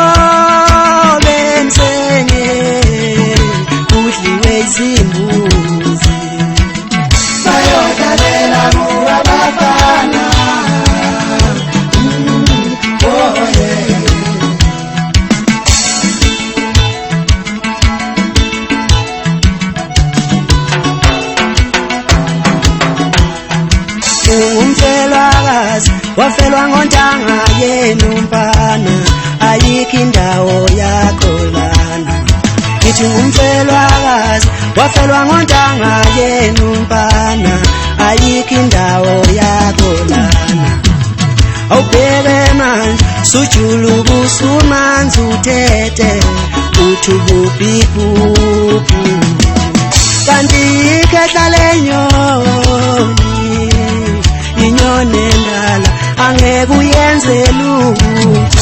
awubhole msenye kudliwe izimbuzi bayodlalela kuwabafana umfelakazi wafelwa ngontanga yena umfana ayikho indawo yakho lana ngithi umfelakazi wafelwa ngontanga yena umfana ayikho indawo yakho lana awubheke manje sujulu busumanzi uthethe uthi kuphi kuphi kanti ikhehla lenyoni inyoni endala angeke uyenze lutho